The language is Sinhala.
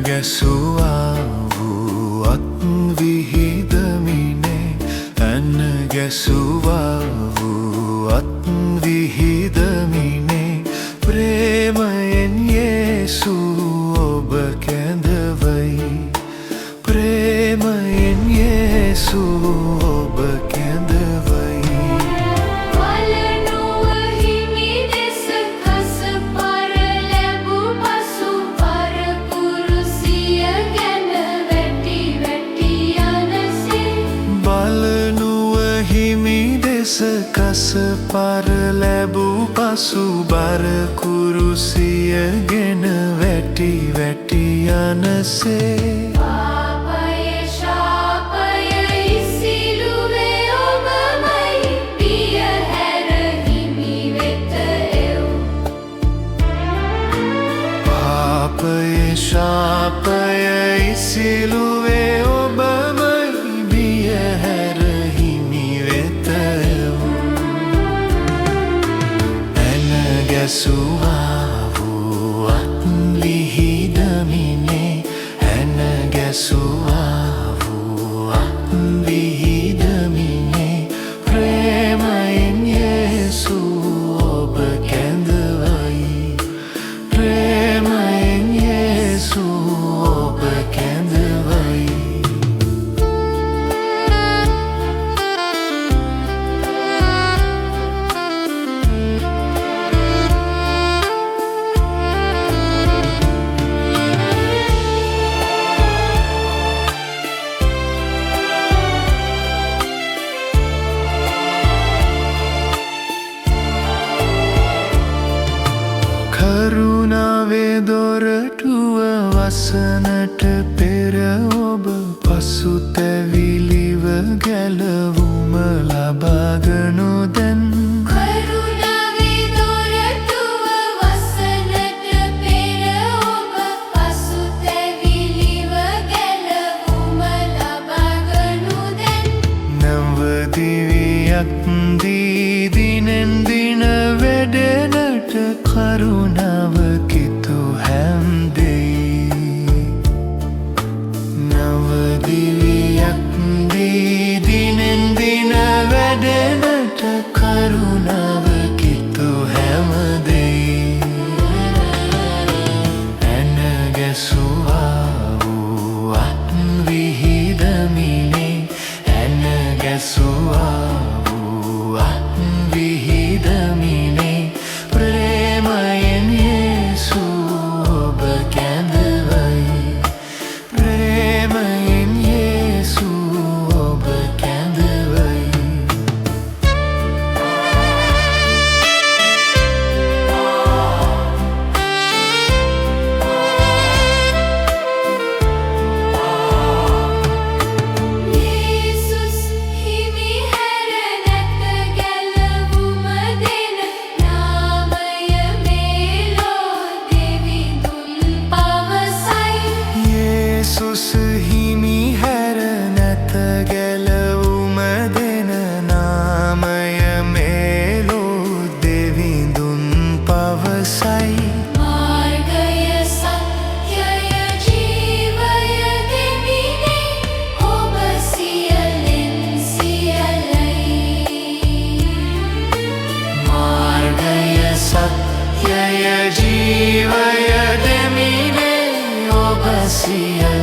ගැසුවා වූ අත් විහිදමිනේ ඇන ගැසුවා වූ අත් විහිදමිනේ ප්‍රේමයෙන් යේසු ඔබ කැඳවයි ප්‍රේමයෙන් යේසු ඔබ කැඳවයි කස පර ලැබූ පසු බර කුරුසිය ගෙන වැටි වැටි යනසේ පාපය ශාපය ඉසිලුවේ ඔබමයි පිය හැර හිමි වෙත එව් පාපය ශාපය ඉසිලුවේ ඔබමයි බිය හැර හිමි වෙත ගැසුවා වූ අත් විහිදමිනේ ඇන ගැසුවා වූ අත් විහිදමිනේ ප්‍රේමයෙන් යේසු ඔබ කැඳවයි ප්‍රේමයෙන් යේසු ඔබ කැඳවයි කරුණාවේ දොරටුව වසනට පෙර ඔබ පසුතැවිලිව ගැලවුම ලබාගනු දැන් කරුණාවේ දොරටුව වසනට පෙර ඔබ පසුතැවිලිව ගැලවුම ලබාගනු දැන් නවදිවියක් දී දිනෙන් දින වැඩෙනට කරුණාව කිතු හැම් දෙයි නවදිවියක් දී දිනෙන් දින වැඩෙනට කරුණාව කිතු හැම දෙයි ඇන ගැසුවා වූ අත් විහිදමිනේ ඇන ගැසුවා වූ අත් විහිදමිනේ ප්‍රේමයෙන් යේසු ඔබ කැඳවයි ප්‍රේමයෙන් යේසු ඔබ කැඳවයි යේසුස් හිමි හැර නැත ගැලවුම දෙන නාමය මේලෝ දෙවිඳුන් පවසයි යේසුස් හිමි හැර නැත ගැලවුම දෙන නාමය මේලෝ දෙවිඳුන් පවසයි මාර්ගය සත්‍යය ජීවය දෙමිනේ ඔබ සියලෙන් සියලයි මාර්ගය සත්‍යය ජීවය දෙමිනේ ඔබ සියලෙන්